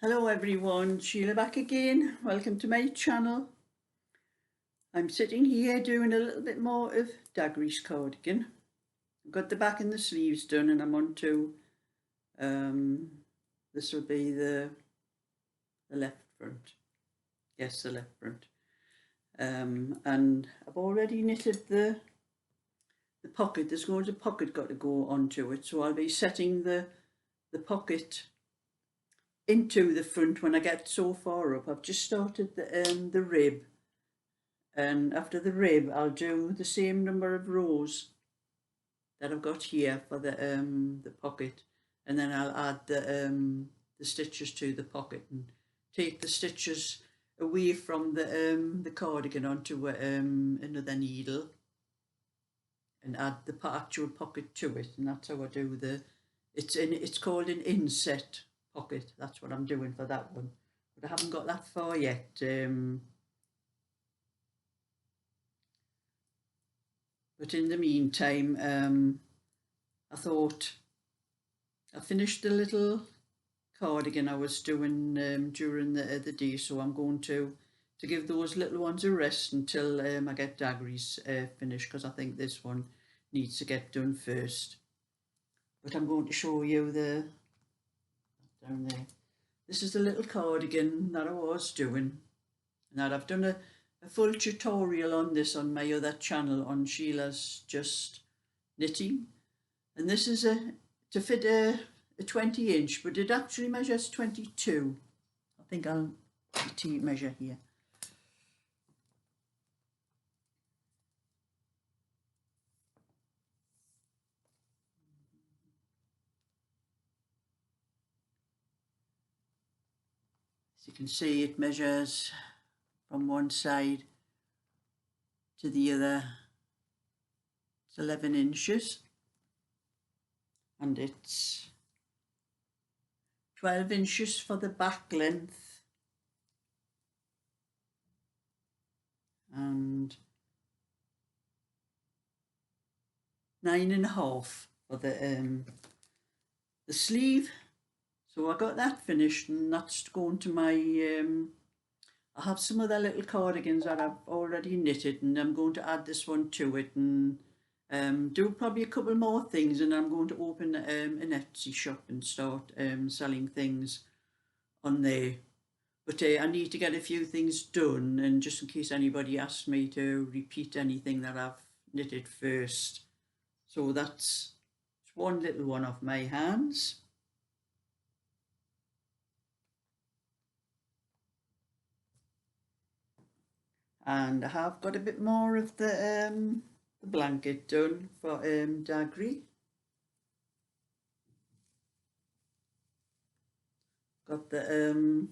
Hello everyone, Sheila back again. Welcome to my channel. I'm sitting here doing a little bit more of Dagry's cardigan. I've got the back and the sleeves done and I'm on to, this will be the left front. Yes, the left front. And I've already knitted the pocket. There's going to pocket got to go onto it, so I'll be setting the pocket into the front when I get so far up. I've just started the rib, and after the rib I'll do the same number of rows that I've got here for the pocket, and then I'll add the stitches to the pocket and take the stitches away from the cardigan onto another needle and add the actual pocket to it, and that's how I do it's called an inset pocket. That's what I'm doing for that one, but I haven't got that far yet. But in the meantime, I thought I finished the little cardigan I was doing during the day, so I'm going to give those little ones a rest until I get Dagry's finished, because I think this one needs to get done first. But I'm going to show you down there. This is the little cardigan that I was doing. Now I've done a full tutorial on this on my other channel, on Sheila's Just Knitting, and this is to fit a 20-inch, but it actually measures 22. I think I'll tape measure here. As you can see, it measures from one side to the other. It's 11 inches, and it's 12 inches for the back length and 9.5 for the sleeve. So I got that finished, and that's going to my I have some other little cardigans that I've already knitted, and I'm going to add this one to it and do probably a couple more things, and I'm going to open an Etsy shop and start selling things on there. But I need to get a few things done, and just in case anybody asks me to repeat anything that I've knitted first. So that's one little one off my hands. And I have got a bit more of the blanket done for Dagry. Got the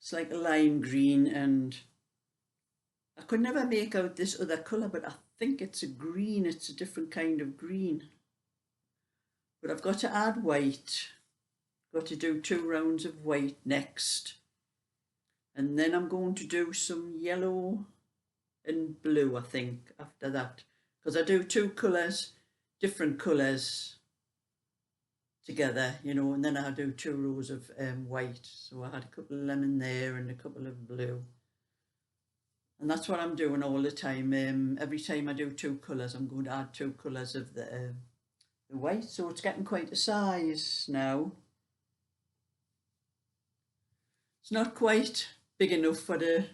it's like a lime green, and I could never make out this other colour, but I think it's a green. It's a different kind of green. But I've got to add white. Got to do 2 rounds of white next. And then I'm going to do some yellow and blue, I think, after that. Because I do 2 colours, different colours together, you know, and then I do 2 rows of white. So I had a couple of lemon there and a couple of blue. And that's what I'm doing all the time. Every time I do 2 colours, I'm going to add 2 colours of the white. So it's getting quite a size now. It's not quite big enough for I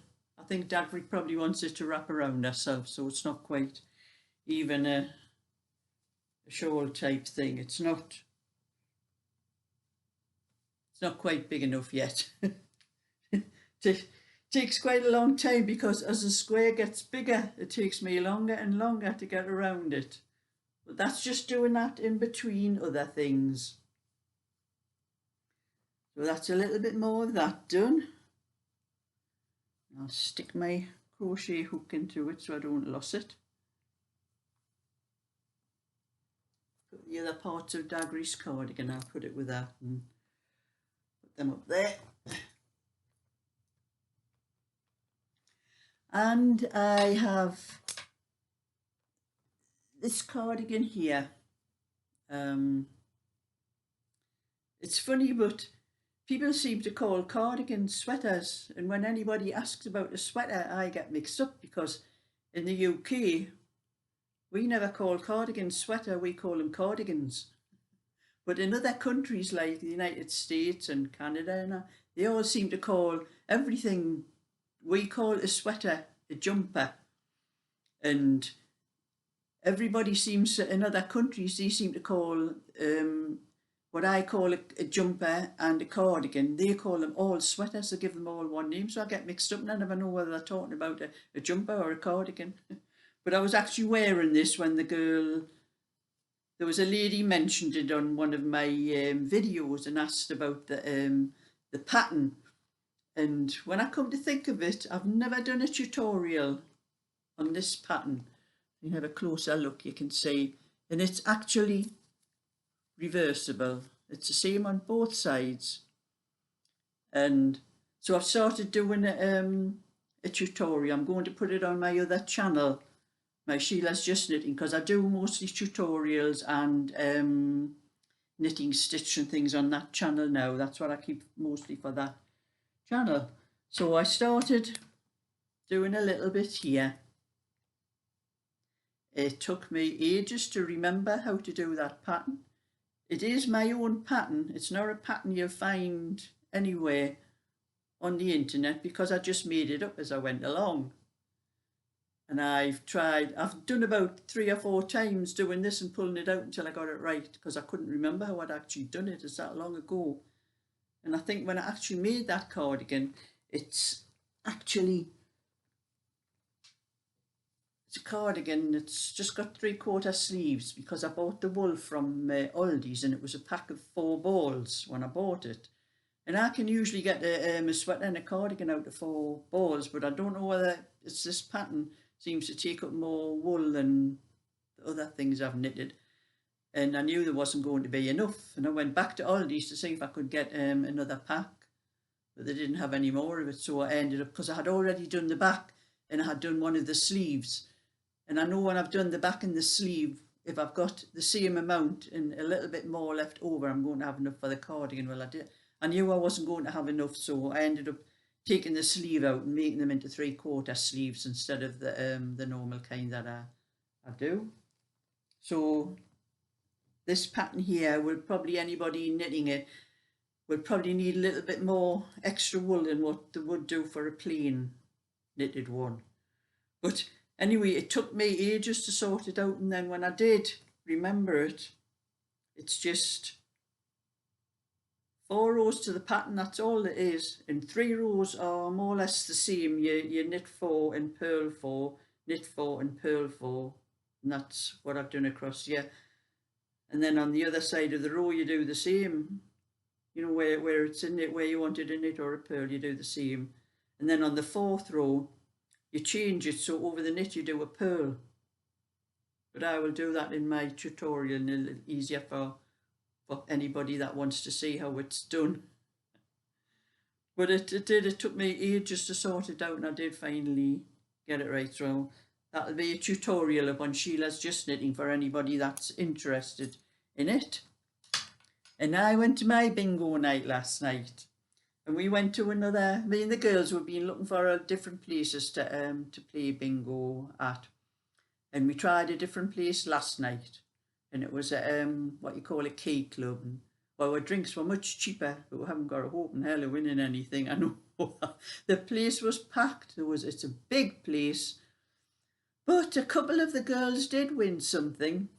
think Dagry probably wants it to wrap around herself, so it's not quite even a shawl type thing. It's not quite big enough yet. It takes quite a long time, because as the square gets bigger, it takes me longer and longer to get around it. But that's just doing that in between other things. So that's a little bit more of that done. I'll stick my crochet hook into it so I don't lose it. Put the other parts of Dagry's cardigan, I'll put it with that and put them up there. And I have this cardigan here. It's funny, but people seem to call cardigans sweaters, and when anybody asks about a sweater, I get mixed up because in the UK, we never call cardigans sweater, we call them cardigans. But in other countries like the United States and Canada, they all seem to call everything we call a sweater a jumper. And everybody seems to, in other countries, they seem to call what I call a jumper and a cardigan, they call them all sweaters. They give them all one name, so I get mixed up and I never know whether they're talking about a jumper or a cardigan. But I was actually wearing this when there was a lady mentioned it on one of my videos and asked about the pattern. And when I come to think of it, I've never done a tutorial on this pattern. You have a closer look, you can see, and it's actually reversible. It's the same on both sides. And so I've started doing a tutorial. I'm going to put it on my other channel, my Sheila's Just Knitting, because I do mostly tutorials and knitting, stitch and things on that channel now. That's what I keep mostly for that channel. So I started doing a little bit here. It took me ages to remember how to do that pattern. It is my own pattern. It's not a pattern you'll find anywhere on the internet because I just made it up as I went along. And I've done about 3 or 4 times doing this and pulling it out until I got it right, because I couldn't remember how I'd actually done it. It's that long ago. And I think when I actually made that cardigan, it's a cardigan. It's just got 3/4 sleeves because I bought the wool from Aldi's and it was a pack of 4 balls when I bought it. And I can usually get a sweater and a cardigan out of 4 balls, but I don't know whether it's this pattern seems to take up more wool than the other things I've knitted. And I knew there wasn't going to be enough. And I went back to Aldi's to see if I could get another pack, but they didn't have any more of it. So I ended up, because I had already done the back and I had done one of the sleeves. And I know when I've done the back and the sleeve, if I've got the same amount and a little bit more left over, I'm going to have enough for the cardigan. Well, I knew I wasn't going to have enough, so I ended up taking the sleeve out and making them into 3/4 sleeves instead of the normal kind that I do. So this pattern here, will probably, anybody knitting it will probably need a little bit more extra wool than what they would do for a plain knitted one. But anyway, it took me ages to sort it out, and then when I did remember it, it's just 4 rows to the pattern, that's all it is, and 3 rows are more or less the same. You knit 4 and purl 4, knit 4 and purl 4, and that's what I've done across here. And then on the other side of the row you do the same, you know, where it's in it, where you want it in it or a purl, you do the same. And then on the 4th row you change it, so over the knit you do a purl. But I will do that in my tutorial, and a little easier for anybody that wants to see how it's done. But it took me ages to sort it out, and I did finally get it right. So that'll be a tutorial upon Sheila's Just Knitting for anybody that's interested in it. And I went to my bingo night last night, and we went to another, me and the girls were been looking for different places to play bingo at, and we tried a different place last night, and it was what you call a key club. And, well, our drinks were much cheaper, but we haven't got a hope in hell of winning anything. I know. The place was packed. It's a big place, but a couple of the girls did win something.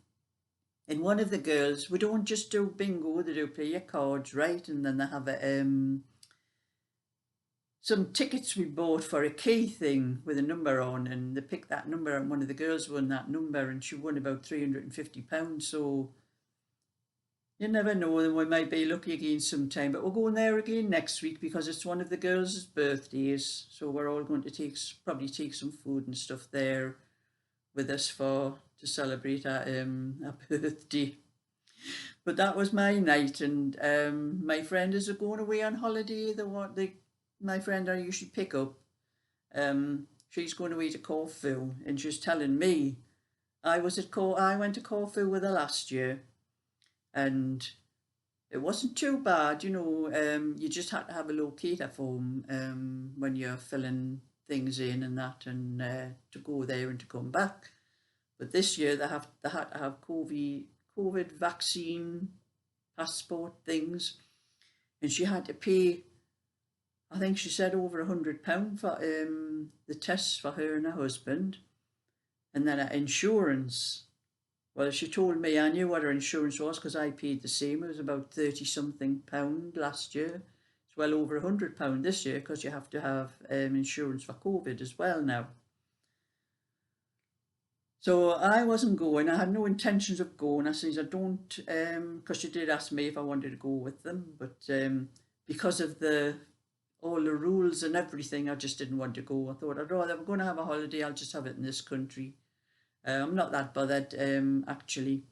And one of the girls, we don't just do bingo, they do play your cards, right? And then they have some tickets we bought for a key thing with a number on, and they picked that number, and one of the girls won that number, and she won about £350. So you never know, then we might be lucky again sometime. But we're going there again next week because it's one of the girls' birthdays. So we're all going to probably take some food and stuff there with us to celebrate our birthday. But that was my night, and my friend is going away on holiday. My friend I usually pick up, she's going away to Corfu, and she's telling me I went to Corfu with her last year, and it wasn't too bad, you know. You just had to have a locator form when you're filling things in and that, and to go there and to come back. But this year they had to have COVID vaccine passport things, and she had to pay, I think she said, over £100 for the tests for her and her husband, and then her insurance. Well, she told me, I knew what her insurance was because I paid the same. It was about 30 something pound last year. It's well over £100 this year because you have to have insurance for COVID as well now. So I wasn't going. I had no intentions of going. I said, I don't, because she did ask me if I wanted to go with them, but because of all the rules and everything, I just didn't want to go. I thought, I'd rather, I'm going to have a holiday, I'll just have it in this country. I'm not that bothered, actually.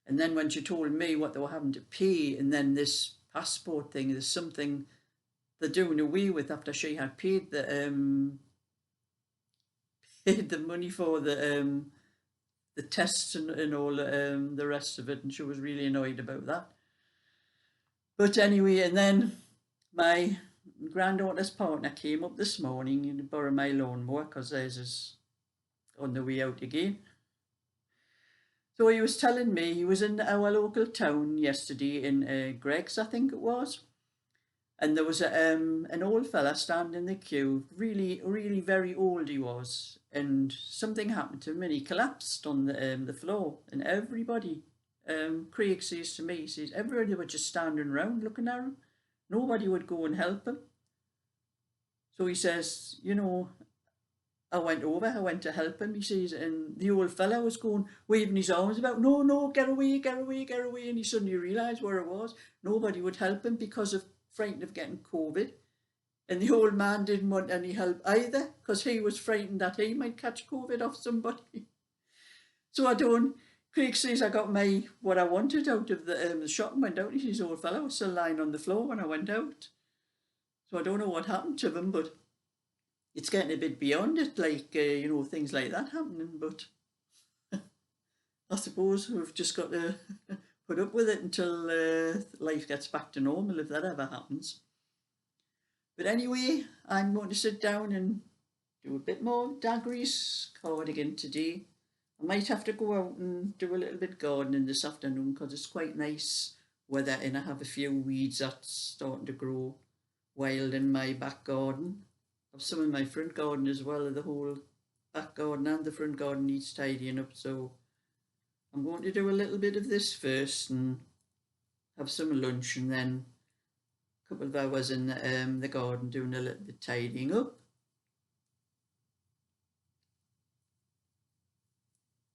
And then when she told me what they were having to pay, and then this passport thing, there's something they're doing away with after she had paid the money for the tests and all the rest of it, and she was really annoyed about that. But anyway, and then my granddaughter's partner came up this morning and borrowed my lawnmower because theirs is on the way out again. So he was telling me he was in our local town yesterday in Greg's, I think it was, and there was an old fella standing in the queue, really, really very old he was, and something happened to him and he collapsed on the floor, and everybody, Craig says to me, he says, everybody was just standing around looking at him. Nobody would go and help him. So he says, you know, I went to help him, he says, and the old fella was going, waving his arms about, no, get away, get away, get away. And he suddenly realised where it was. Nobody would help him because of frightened of getting COVID. And the old man didn't want any help either because he was frightened that he might catch COVID off somebody. So Craig says, I got what I wanted out of the shop and went out. And his old fella was still lying on the floor when I went out. So I don't know what happened to them, but it's getting a bit beyond it, like, you know, things like that happening. But I suppose we've just got to put up with it until life gets back to normal, if that ever happens. But anyway, I'm going to sit down and do a bit more of Dagry's cardigan today. I might have to go out and do a little bit gardening this afternoon because it's quite nice weather, and I have a few weeds that's starting to grow wild in my back garden. I have some in my front garden as well. The whole back garden and the front garden needs tidying up, so I'm going to do a little bit of this first and have some lunch, and then a couple of hours in the garden doing a little bit tidying up.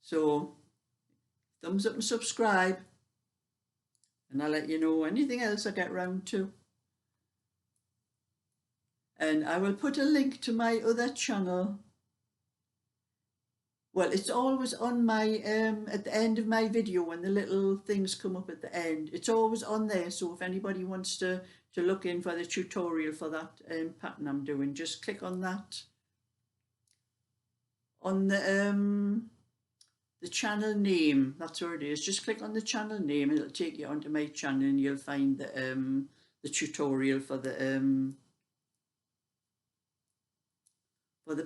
So thumbs up and subscribe, and I'll let you know anything else I get round to. And I will put a link to my other channel. Well, it's always on my, at the end of my video when the little things come up at the end. It's always on there, so if anybody wants to look in for the tutorial for that pattern I'm doing, just click on that. On the channel name, that's where it is. Just click on the channel name and it'll take you onto my channel, and you'll find the tutorial for the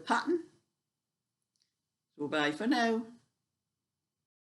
pattern. So bye for now.